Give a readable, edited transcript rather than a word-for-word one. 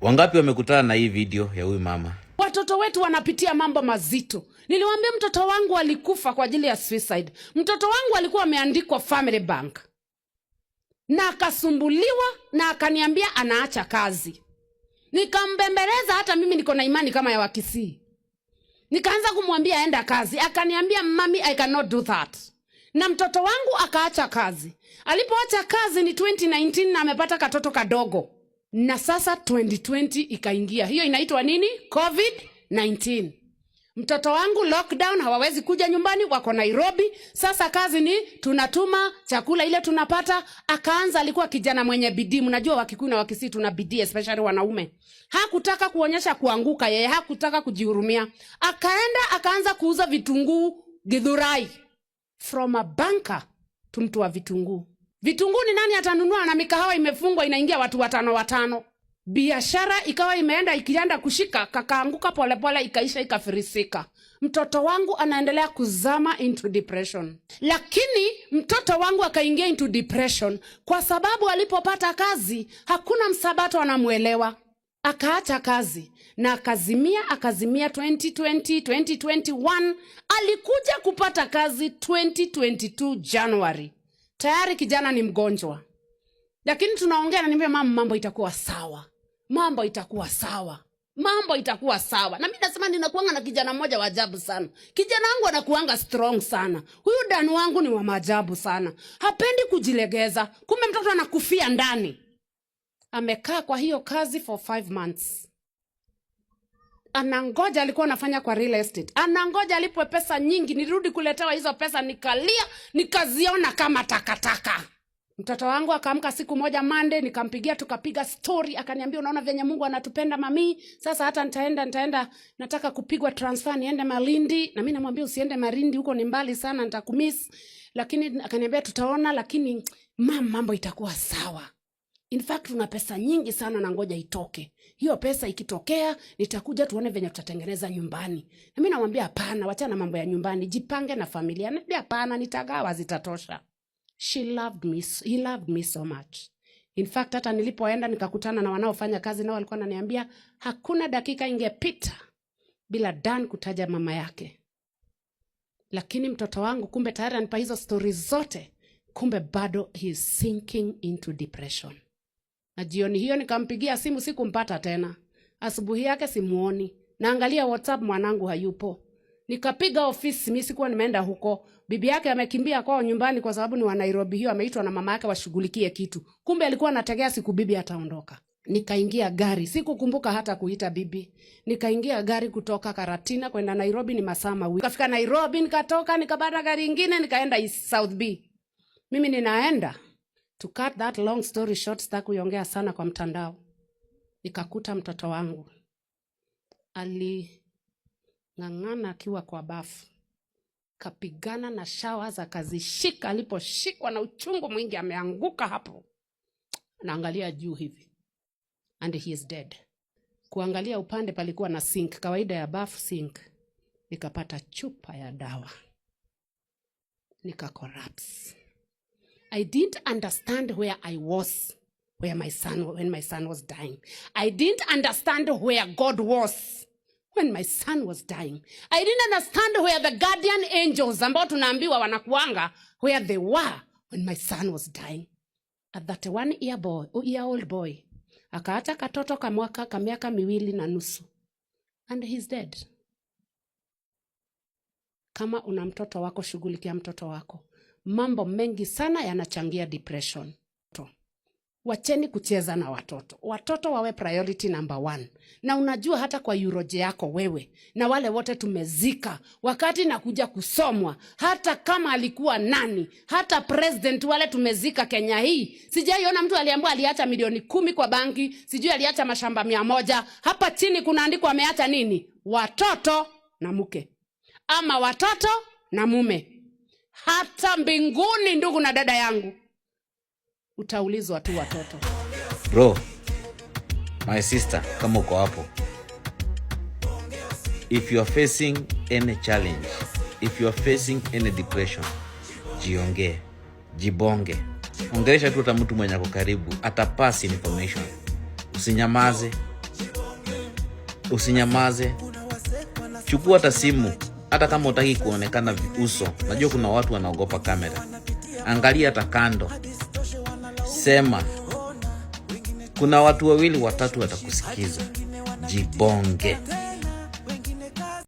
Wangapi wamekutana na hii video ya huyu mama? Watoto wetu wanapitia mambo mazito. Niliwaambia mtoto wangu alikufa kwa ajili ya suicide. Mtoto wangu alikuwa ameandikwa Family Bank. Na akasumbuliwa na akaniambia anaacha kazi. Nikambembeleza, hata mimi niko na imani kama ya Wakisii. Nikaanza kumwambia enda kazi. Akaniambia mami, I cannot do that. Na mtoto wangu akaacha kazi. Alipoacha kazi ni 2019 na amepata katoto kadogo. Na sasa 2020 ikaingia. Hiyo inaitwa nini? COVID-19. Mtoto wangu lockdown, hawawezi kuja nyumbani, wako Nairobi. Sasa kazi ni tunatuma chakula ile tunapata. Akaanza, alikuwa kijana mwenye bidii. Mnajua Wakikuyu na Wakisii tuna bidii, especially wanaume. Hakutaka kuonyesha kuanguka yeye, hakutaka kujihurumia. Akaanza kuuza vitunguu Githurai. From a banker to mtu wa vitunguu. Vitunguu ni nani atanunua na mikahawa imefungwa inaingia watu watano. Biashara ikawa ikienda kushika, kakaanguka polepole, ikaisha, ikafirisika. Mtoto wangu anaendelea kuzama into depression. Lakini mtoto wangu akaingia into depression kwa sababu alipopata kazi hakuna msabato anamuelewa. Akaacha kazi na akazimia 2020, 2021. Alikuja kupata kazi 2022 January. Tayari kijana ni mgonjwa. Lakini tunaongea na niambia mama, mambo itakuwa sawa. Mambo itakuwa sawa. Mambo itakuwa sawa. Na mimi nasema ninakuanga na kijana mmoja wa ajabu sana. Kijana wangu anakuanga strong sana. Huyu Dan wangu ni wa maajabu sana. Hapendi kujilegeza. Kumbe mtoto anakufia ndani. Amekaa kwa hiyo kazi for 5 months. Anangoja, alikuwa anafanya kwa real estate. Anangoja alipwe pesa nyingi, nirudi kuletewa hizo pesa, nikalia, nikaziona kama takataka. Mtoto wangu akaamka siku moja Monday, nikampigia, tukapiga story, akaniambia unaona venye Mungu anatupenda mami, sasa hata nitaenda, nataka kupigwa transfer niende Malindi. Na mimi namwambia usiende Malindi, huko ni mbali sana, nitakumiss. Lakini akaniambia tutaona, lakini mambo itakuwa sawa. In fact tuna pesa nyingi sana na ngoja itoke. Hiyo pesa ikitokea nitakuja tuone venye tutatengeneza nyumbani. Na mimi namwambia hapana, wachana mambo ya nyumbani, jipange na familia. Anambia hapana, nitagawa, zitatosha. He loved me so much. In fact hata nilipoenda nikakutana na wanaofanya kazi nao, walikuwa wananiambia hakuna dakika ingepita bila Dan kutaja mama yake. Lakini mtoto wangu kumbe tayari anipa hizo stories zote, kumbe bado he is sinking into depression. Na jioni hiyo nikampigia simu, sikumpata tena. Asubuhi yake simuoni. Naangalia WhatsApp, mwanangu hayupo. Nikapiga ofisi, mimi sikuwa nimeenda huko. Bibi yake amekimbia kwao nyumbani kwa sababu ni wa Nairobi, hiyo ameitwa na mama yake washughulikie kitu. Kumbe alikuwa anategea siku bibi ataondoka. Nikaingia gari, sikukumbuka hata kuita bibi. Nikaingia gari kutoka Karatina kwenda Nairobi, ni masaa mawili. Nikafika Nairobi, nikatoka, nikapanda gari nyingine, nikaenda East South B. Mimi ninaenda. To cut that long story short, sitaki kuiongea sana kwa mtandao. Nikakuta mtoto wangu ng'ang'ana akiwa kwa bafu. Kapigana na shawa za kazishika, aliposhikwa na uchungu mwingi ameanguka hapo. Naangalia juu hivi. And he is dead. Kuangalia upande palikuwa na sink, kawaida ya bafu sink. Nikapata chupa ya dawa. Nikakorapse. I didn't understand where I was when my son was dying. I didn't understand where God was when my son was dying. I didn't understand where the guardian angels ambao tunaambiwa wanakuanga, where they were when my son was dying. A 31-year-old boy. Akaacha katoto ka miaka 2.5. And he's dead. Kama una mtoto wako, shughulikia mtoto wako. Mambo mengi sana yanachangia depression. Wacheni kucheza na watoto. Watoto wawe priority number 1. Na unajua hata kwa Euroje yako wewe na wale wote tumezika, wakati nakuja kusomwa, hata kama alikuwa nani, hata president wale tumezika Kenya hii. Sijaiona mtu aliambiwa aliacha milioni 10 kwa banki, sijui aliacha mashamba 100. Hapa chini kunaandikwa ameacha nini? Watoto na mke. Ama watoto na mume. Hata mbinguni, ndugu na dada yangu, utaulizwa tu watoto. Bro, my sister, kama uko hapo, if you are facing any challenge, if you are facing any depression, jiongee, jibonge. Ongelesha tu mtu mwenye ako karibu, atapasi information. Usinyamaze, Usinyamaze. Chukua hata simu, hata kama utaki kuonekana uso. Najua kuna watu wanaogopa kamera. Angalia hata kando. Sema. Kuna watu 2 watatu watakusikiza. Jibonge.